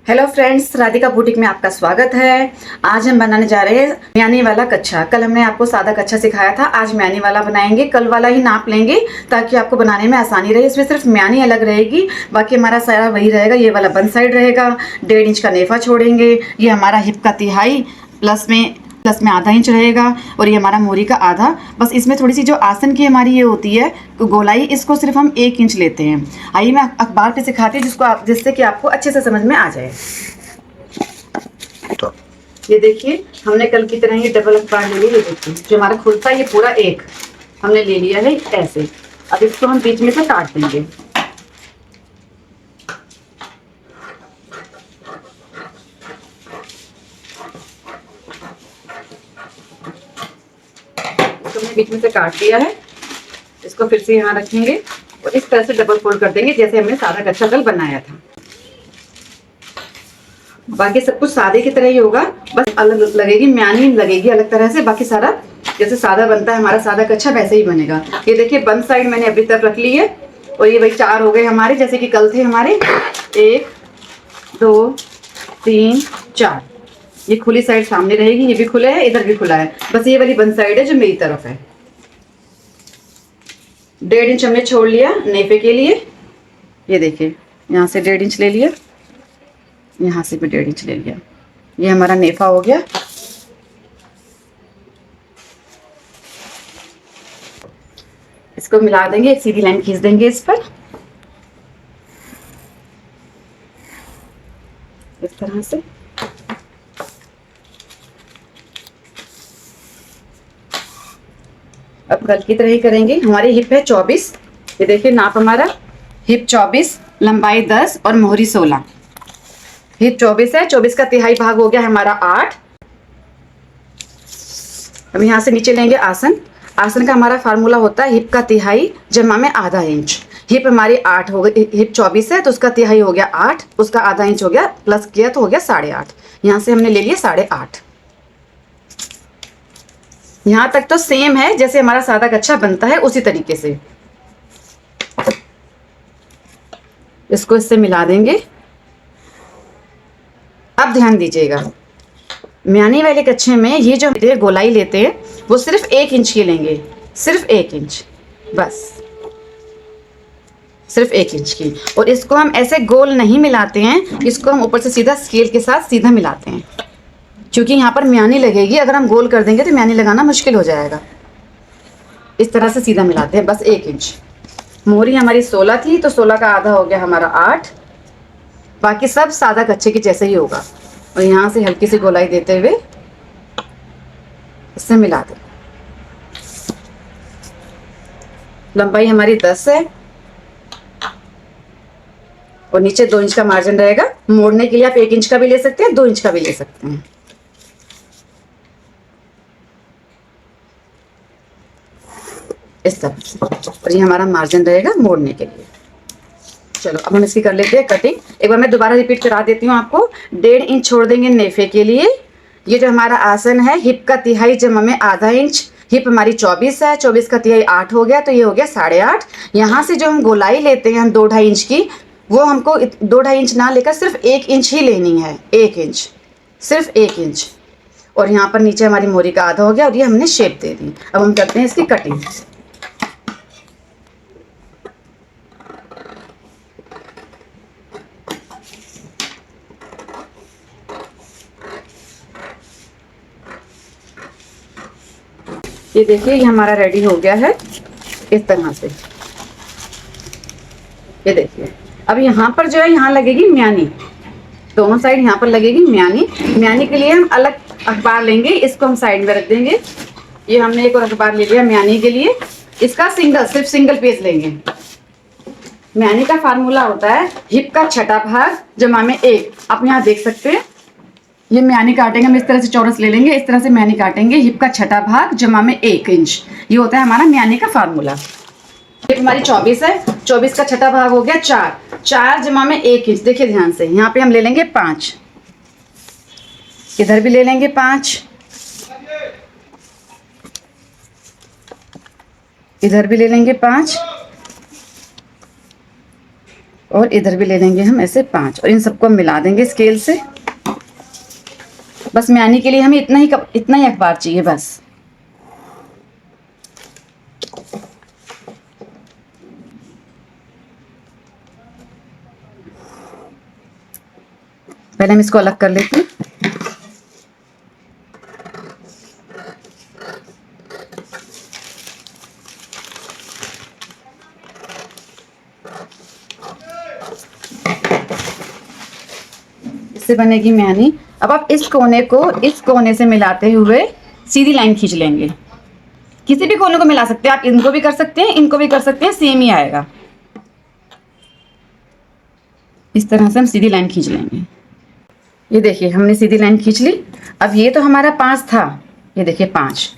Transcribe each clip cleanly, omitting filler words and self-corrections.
Hello friends, Radhika boutique में आपका स्वागत है। आज हम बनाने जा रहे हैं म्यानी वाला कच्छा। कल हमने आपको सादा कच्छा सिखाया था, आज म्यानी वाला बनाएंगे। कल वाला ही नाप लेंगे ताकि आपको बनाने में आसानी रहे। इसमें सिर्फ म्यानी अलग रहेगी, बाकी हमारा सारा वही रहेगा। ये वाला बन साइड रहेगा, 1.5 इंच का नेफा छोड़ेंगे। ये हमारा हिप का तिहाई प्लस में आधा इंच रहेगा और ये हमारा मोरी का आधा। बस इसमें थोड़ी सी जो आसन की हमारी ये होती है गोलाई, इसको सिर्फ हम 1 इंच लेते हैं। आइए मैं अखबार पे सिखाती हूँ जिससे कि आपको अच्छे से समझ में आ जाए। ये देखिए, हमने कल की तरह ये डबल अखबार ले लिया। ये देखिए, जो हमारा खुलता है ये पूरा एक हमने ले लिया है ऐसे। अब इसको हम बीच में से काट देंगे। हमने बीच में से काट लिया है, इसको फिर से यहाँ रखेंगे और इस तरह से डबल फोल्ड कर देंगे जैसे हमने सादा कच्छा कल बनाया था। बाकी सब कुछ सादे की तरह ही होगा, बस अलग लगेगी, म्यानी लगेगी अलग तरह से। बाकी सारा जैसे सादा बनता है हमारा सादा कच्छा वैसे ही बनेगा। ये देखिए, बंद साइड मैंने अभी तक रख ली है और ये भाई 4 हो गए हमारे, जैसे कि कल थे हमारे 1 2 3 4। ये खुली साइड सामने रहेगी, ये भी खुला है, इधर भी खुला है। बस ये वाली बंद साइड है जो मेरी तरफ है। 1.5 इंच हमने छोड़ लिया नेफे के लिए। ये देखिए, यहाँ से 1.5 इंच ले लिया, यहाँ से भी 1.5 इंच ले लिया। ये हमारा नेफा हो गया। इसको मिला देंगे, एक सीधी लाइन खींच देंगे इस पर, इस तरह से। अब कल की तरह ही करेंगे। हमारी हिप है 24। ये देखिए, नाप हमारा हिप 24, लंबाई 10 और मोहरी 16। हिप 24 है, 24 का तिहाई भाग हो गया हमारा 8। अब यहाँ से नीचे लेंगे आसन। आसन का हमारा फार्मूला होता है हिप का तिहाई जमा में आधा इंच। हिप हमारी 8 हो गई, हिप 24 है तो उसका तिहाई हो गया 8, उसका आधा इंच हो गया, प्लस किया तो हो गया 8.5। यहाँ से हमने ले लिया 8.5। यहाँ तक तो सेम है जैसे हमारा सादा कच्छा बनता है, उसी तरीके से इसको इससे मिला देंगे। अब ध्यान दीजिएगा, म्यानी वाले कच्छे में ये जो गोलाई लेते हैं वो सिर्फ 1 इंच की लेंगे, सिर्फ 1 इंच, बस सिर्फ 1 इंच की। और इसको हम ऐसे गोल नहीं मिलाते हैं, इसको हम ऊपर से सीधा स्केल के साथ सीधा मिलाते हैं, क्योंकि यहाँ पर म्यानी लगेगी। अगर हम गोल कर देंगे तो म्यानी लगाना मुश्किल हो जाएगा। इस तरह से सीधा मिलाते हैं, बस 1 इंच। मोहरी हमारी 16 थी तो 16 का आधा हो गया हमारा 8। बाकी सब सादा कच्छे की जैसे ही होगा। और यहाँ से हल्की सी गोलाई देते हुए इससे मिला दें। लंबाई हमारी 10 है और नीचे 2 इंच का मार्जिन रहेगा। मोड़ने के लिए आप 1 इंच का भी ले सकते हैं, 2 इंच का भी ले सकते हैं। इस तरह से, और ये हमारा मार्जिन रहेगा मोड़ने के लिए। चलो अब हम इसकी कर लेते हैं कटिंग। एक बार मैं दोबारा रिपीट करा देती हूँ आपको। 1.5 इंच छोड़ देंगे नेफे के लिए। ये जो हमारा आसन है हिप का तिहाई जमा में आधा इंच। हिप हमारी 24 है, 24 का तिहाई 8 हो गया तो ये हो गया 8.5। यहाँ से जो हम गोलाई लेते हैं हम 2-2.5 इंच की, वो हमको 2-2.5 इंच ना लेकर सिर्फ 1 इंच ही लेनी है। 1 इंच, सिर्फ 1 इंच। और यहाँ पर नीचे हमारी मोरी का आधा हो गया और ये हमने शेप दे दी। अब हम करते हैं इसकी कटिंग। ये देखिए, ये हमारा रेडी हो गया है इस तरह से। ये देखिए, अब यहाँ पर जो है यहाँ लगेगी म्यानी, दोनों साइड यहाँ पर लगेगी म्यानी। म्यानी के लिए हम अलग अखबार लेंगे, इसको हम साइड में रख देंगे। ये हमने एक और अखबार ले लिया म्यानी के लिए, इसका सिर्फ सिंगल पेज लेंगे। म्यानी का फार्मूला होता है हिप का छठा भाग जमा में 1। आप यहाँ देख सकते हैं, ये म्यानी काटेंगे हम इस तरह से, चौरस ले लेंगे, इस तरह से म्यानी काटेंगे। हिप का छठा भाग जमा में 1 इंच, ये होता है हमारा म्यानी का फार्मूला। हिप हमारी 24 है, 24 का छठा भाग हो गया 4, 4 जमा में 1 इंच। देखिए ध्यान से, यहाँ पे हम ले लेंगे 5, इधर भी ले लेंगे 5, इधर भी ले लेंगे 5, और इधर भी ले लेंगे हम ऐसे 5 और इन सबको मिला देंगे स्केल से। बस म्यानी के लिए हमें इतना ही अखबार चाहिए बस। पहले हम इसको अलग कर लेते हैं। इससे बनेगी म्यानी। अब आप इस कोने को इस कोने से मिलाते हुए सीधी लाइन खींच लेंगे। किसी भी कोने को मिला सकते हैं आप, इनको भी कर सकते हैं, इनको भी कर सकते हैं, सेम ही आएगा। इस तरह से हम सीधी लाइन खींच लेंगे। ये देखिए हमने सीधी लाइन खींच ली। अब ये तो हमारा 5 था, ये देखिए 5,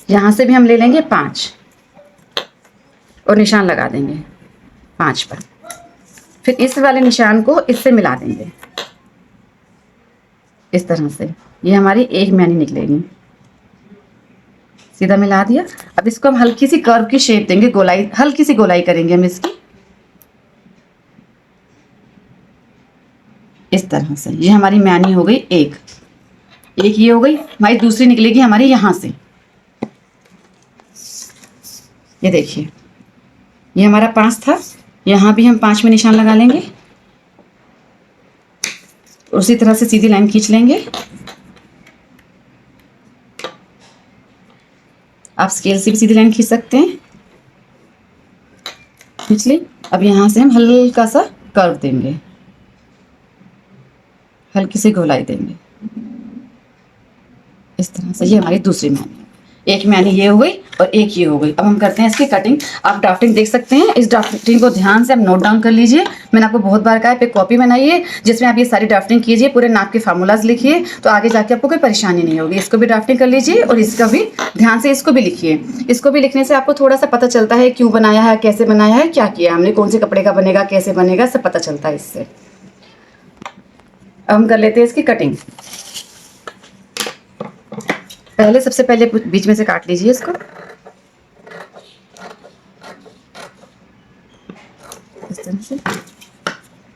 यहाँ से भी हम ले लेंगे 5 और निशान लगा देंगे 5 पर। फिर इस वाले निशान को इससे मिला देंगे इस तरह से। ये हमारी एक म्यानी निकलेगी। सीधा मिला दिया। अब इसको हम हल्की सी कर्व की शेप देंगे, गोलाई, हल्की सी गोलाई करेंगे हम इसकी इस तरह से। ये हमारी म्यानी हो गई एक ये हो गई। हमारी दूसरी निकलेगी हमारी यहाँ से। ये देखिए ये हमारा 5 था, यहाँ भी हम 5 में निशान लगा लेंगे। उसी तरह से सीधी लाइन खींच लेंगे। आप स्केल से भी सीधी लाइन खींच सकते हैं। खींच ली। अब यहाँ से हम हल्का सा कर्व देंगे, हल्की सी गोलाई देंगे इस तरह से। ये हमारी दूसरी म्यानी, एक म्यानी ये हो गई और एक ये हो गई। अब हम करते हैं इसकी कटिंग। आप ड्राफ्टिंग देख सकते हैं। इस ड्राफ्टिंग को ध्यान से आप नोट डाउन कर लीजिए। मैंने आपको बहुत बार कहा है, पे कॉपी बनाइए जिसमें आप ये सारी ड्राफ्टिंग कीजिए, पूरे नाप के फार्मूलाज लिखिए, तो आगे जाके आपको कोई परेशानी नहीं होगी। इसको भी ड्राफ्टिंग कर लीजिए और इसका भी ध्यान से इसको भी लिखिए। इसको भी लिखने से आपको थोड़ा सा पता चलता है क्यों बनाया है, कैसे बनाया है, क्या किया हमने, कौन से कपड़े का बनेगा, कैसे बनेगा, सब पता चलता है इससे। अब हम कर लेते हैं इसकी कटिंग। पहले सबसे पहले बीच में से काट लीजिए इसको इस तरह से।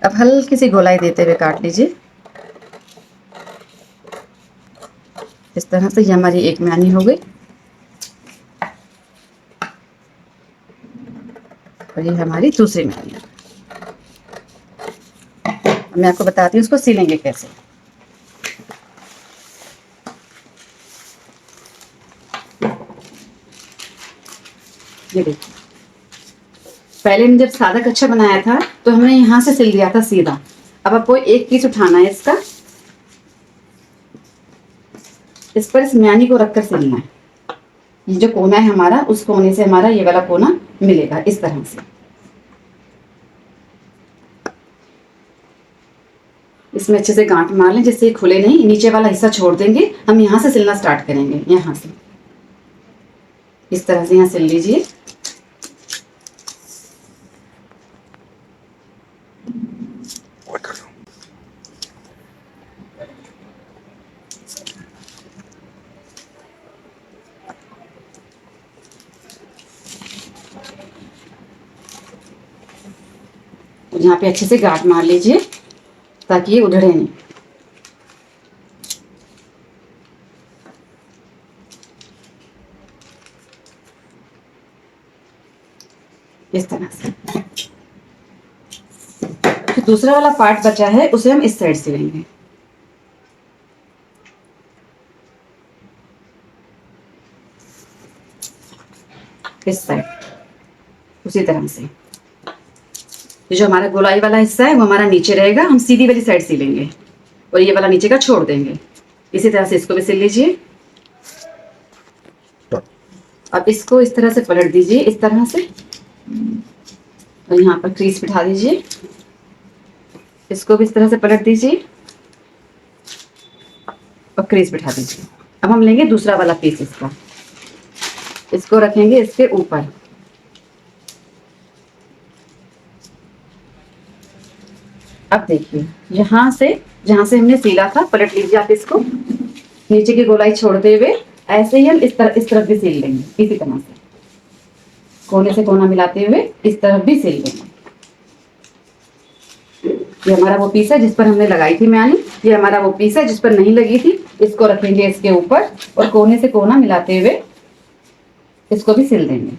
अब हल्की सी गोलाई देते हुए काट लीजिए इस तरह से। ये हमारी एक म्यानी हो गई और ये हमारी दूसरी म्यानी। मैं आपको बताती हूँ इसको सिलेंगे कैसे। ये देखिए पहले हमने जब सादा कच्छा बनाया था तो हमने यहाँ से सिल दिया था सीधा। अब आपको एक पीस उठाना है इसका, इस पर इस म्यानी को रखकर सिलना है। ये जो कोना है हमारा, उस कोने से हमारा ये वाला कोना मिलेगा इस तरह से। इसमें अच्छे से गांठ मार लें जिससे ये खुले नहीं। नीचे वाला हिस्सा छोड़ देंगे, हम यहाँ से सिलना स्टार्ट करेंगे। यहाँ से इस तरह से यहाँ सिल लीजिए। यहाँ पे अच्छे से गांठ मार लीजिए ताकि ये उधड़े नहीं। इस तरह से। तो दूसरा वाला पार्ट बचा है उसे हम इस साइड से लेंगे। इस साइड उसी तरह से। जो हमारा गोलाई वाला हिस्सा है वो हमारा नीचे रहेगा, हम सीधी वाली साइड सिलेंगे और ये वाला नीचे का छोड़ देंगे। इसी तरह से इसको भी सिल लीजिए। अब इसको इस तरह से पलट दीजिए इस तरह से और यहाँ पर क्रीज बिठा दीजिए। इसको भी इस तरह से पलट दीजिए और क्रीज बिठा दीजिए। अब हम लेंगे दूसरा वाला पीस इसका, इसको रखेंगे इसके ऊपर। अब देखिए यहाँ से जहाँ से हमने सिला था पलट लीजिए आप इसको, नीचे की गोलाई छोड़ते हुए ऐसे ही हम इस तरफ भी सिल लेंगे। इसी तरह से कोने से कोना मिलाते हुए इस तरफ भी सिल लेंगे। ये हमारा वो पीस है जिस पर हमने लगाई थी म्यानी, ये हमारा वो पीस है जिस पर नहीं लगी थी। इसको रखेंगे इसके ऊपर और कोने से कोना मिलाते हुए इसको भी सिल देंगे।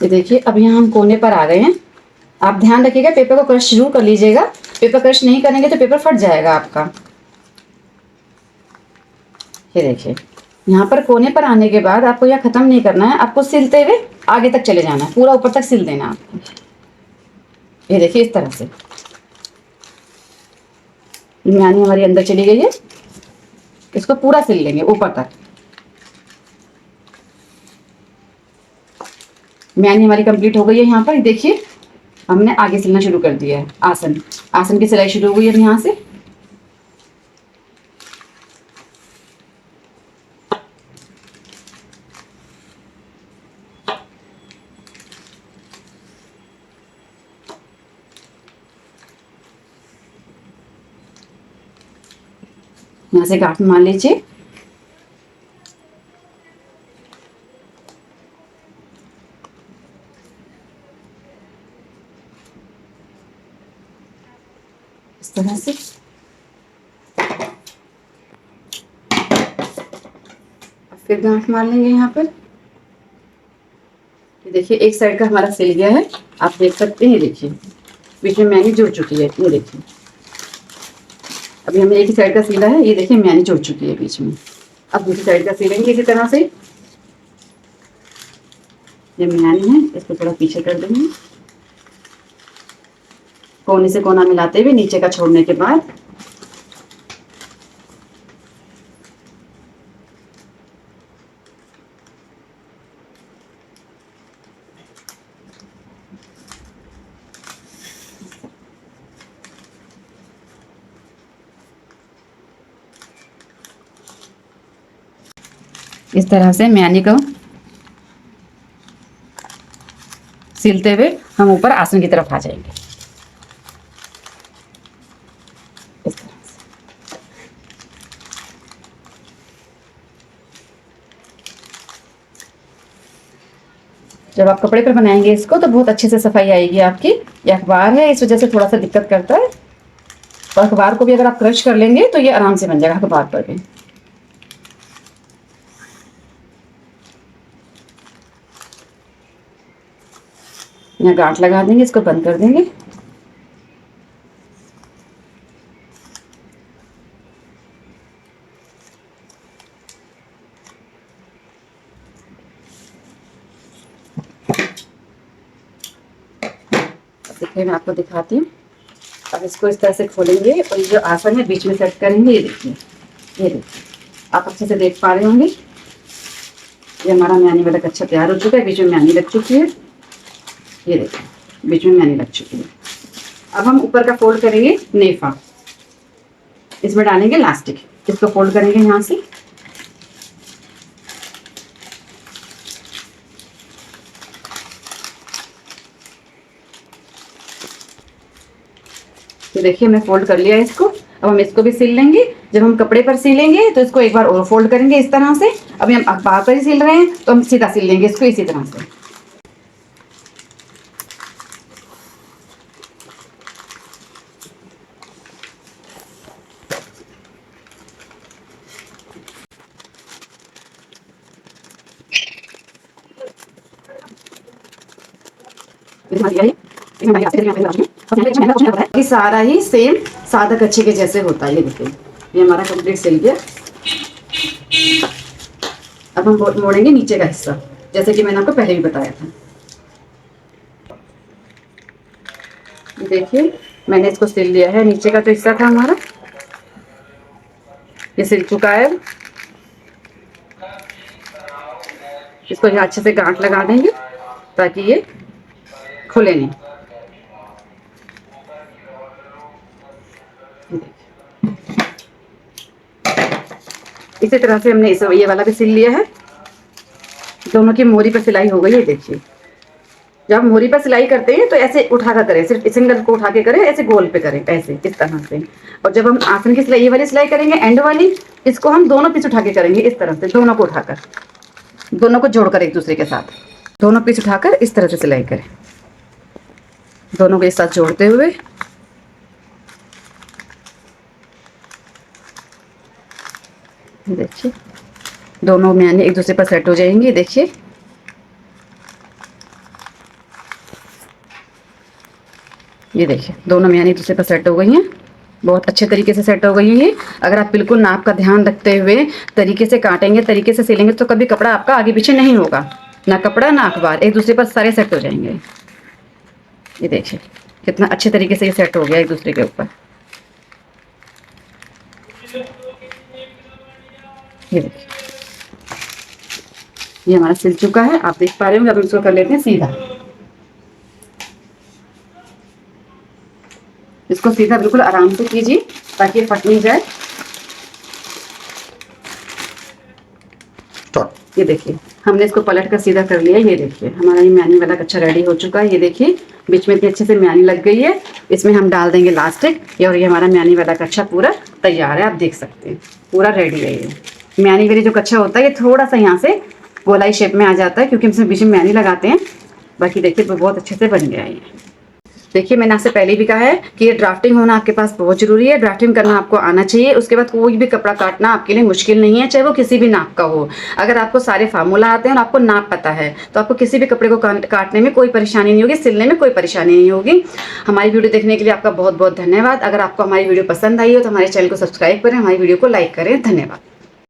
ये देखिए अब यहाँ हम कोने पर आ गए हैं। आप ध्यान रखिएगा, पेपर को क्रश जरूर कर लीजिएगा। पेपर क्रश नहीं करेंगे तो पेपर फट जाएगा आपका। ये देखिए यहाँ पर कोने पर आने के बाद आपको यह खत्म नहीं करना है, आपको सिलते हुए आगे तक चले जाना है, पूरा ऊपर तक सिल देना आपको। ये देखिए इस तरह से म्यानी हमारी अंदर चली गई है। इसको पूरा सिल लेंगे ऊपर तक। म्यानी हमारी कंप्लीट हो गई है। यहाँ पर देखिए हमने आगे सिलना शुरू कर दिया है। आसन आसन की सिलाई शुरू हो गई है यहाँ से। यहाँ से गांठ मार लीजिए। इस तरह से फिर गांठ मार लेंगे यहाँ पर। ये देखिए एक साइड का हमारा सिल गया है, आप देख सकते हैं। देखिए बीच में म्यानी जुड़ चुकी है। ये देखिए अभी हमने एक ही साइड का सिला है। ये देखिए म्यानी जुड़ चुकी है बीच में। अब दूसरी साइड का सिलेंगे इसी तरह से। ये म्यानी है, इसको थोड़ा पीछे कर देंगे, कोने से कोना मिलाते हुए नीचे का छोड़ने के बाद। इस तरह से म्यानी को सिलते हुए हम ऊपर आसन की तरफ आ जाएंगे। इस तरह से जब आप कपड़े पर बनाएंगे इसको तो बहुत अच्छे से सफाई आएगी आपकी। ये अखबार है, इस वजह से थोड़ा सा दिक्कत करता है। और अखबार को भी अगर आप क्रश कर लेंगे तो ये आराम से बन जाएगा अखबार पर भी। यहाँ गांठ लगा देंगे, इसको बंद कर देंगे। देखिए मैं आपको दिखाती हूँ। अब इसको इस तरह से खोलेंगे और ये जो आसन है बीच में सेट करेंगे। ये देखिए, ये देखिए आप अच्छे से देख पा रहे होंगे। ये हमारा म्यानी वाला अच्छा तैयार हो चुका है। बीच में म्यानी लग चुकी है। ये देखिए बीच में म्यानी लग चुकी है। अब हम ऊपर का फोल्ड करेंगे नेफा। इसमें डालेंगे इलास्टिक, इसको फोल्ड करेंगे यहाँ से। तो देखिए हमने फोल्ड कर लिया इसको। अब हम इसको भी सिल लेंगे। जब हम कपड़े पर सिलेंगे तो इसको एक बार और फोल्ड करेंगे इस तरह से। अभी हम अखबार पर ही सिल रहे हैं तो हम सीधा सिल लेंगे इसको इसी तरह से। ये सारा ही सेम सादा कच्छे के जैसे होता है। ये देखिए ये हमारा कंप्लीट सिल गया। अब हम मोड़ेंगे नीचे का हिस्सा, जैसे कि मैंने आपको पहले भी बताया था। देखिए मैंने इसको सिल लिया है। नीचे का जो हिस्सा था हमारा ये सिल चुका है। इसको यहाँ अच्छे से गांठ लगा देंगे ताकि ये खुले नहीं। इसी तरह से हमने इस ये वाला भी सिल लिया है। दोनों की मोरी पर सिलाई हो गई है। देखिए, जब मोरी पर सिलाई करते हैं तो ऐसे उठा कर करें, सिर्फ सिंगल को उठा के करें, ऐसे गोल पे करें, ऐसे इस तरह से। और जब हम आसन की सिलाई, ये वाली सिलाई करेंगे एंड वाली, इसको हम दोनों पीस उठा के करेंगे इस तरह से, दोनों को उठाकर, दोनों को जोड़कर एक दूसरे के साथ, दोनों पीस उठाकर इस तरह से सिलाई करें, दोनों को एक साथ जोड़ते हुए। देखिए, दोनों म्यानी एक दूसरे पर सेट हो जाएंगी। देखिए, ये देखिए दोनों म्यानी एक दूसरे पर सेट हो गई हैं, बहुत अच्छे तरीके से सेट हो गई है। अगर आप बिल्कुल नाप का ध्यान रखते हुए तरीके से काटेंगे, तरीके से सिलेंगे, तो कभी कपड़ा आपका आगे पीछे नहीं होगा, ना कपड़ा ना अखबार, एक दूसरे पर सारे सेट हो जाएंगे। ये देखिए कितना अच्छे तरीके से ये सेट हो गया एक दूसरे के ऊपर। ये देखिए, ये हमारा सिल चुका है, आप देख पा रहे होंगे। अब इसको कर लेते हैं सीधा। इसको सीधा बिल्कुल आराम से कीजिए ताकि ये फट नहीं जाए। ये देखिए, हमने इसको पलट कर सीधा कर लिया। ये देखिए हमारा ये म्यानी वाला कच्छा रेडी हो चुका है। ये देखिए बीच में इतनी अच्छे से म्यानी लग गई है। इसमें हम डाल देंगे लास्टिक, और ये हमारा म्यानी वाला कच्छा पूरा तैयार है। आप देख सकते हैं पूरा रेडी है। ये म्यानी वाली जो कच्छा होता है ये थोड़ा सा यहाँ से गोलाई शेप में आ जाता है क्योंकि हम इसमें बीच में म्यानी लगाते हैं। बाकी देखिए तो बहुत अच्छे से बन गया है ये। देखिए, मैंने आपसे पहले भी कहा है कि ये ड्राफ्टिंग होना आपके पास बहुत जरूरी है। ड्राफ्टिंग करना आपको आना चाहिए। उसके बाद कोई भी कपड़ा काटना आपके लिए मुश्किल नहीं है, चाहे वो किसी भी नाप का हो। अगर आपको सारे फार्मूला आते हैं और आपको नाप पता है तो आपको किसी भी कपड़े को काटने में कोई परेशानी नहीं होगी, सिलने में कोई परेशानी नहीं होगी। हमारी वीडियो देखने के लिए आपका बहुत बहुत धन्यवाद। अगर आपको हमारी वीडियो पसंद आई हो तो हमारे चैनल को सब्सक्राइब करें, हमारी वीडियो को लाइक करें। धन्यवाद।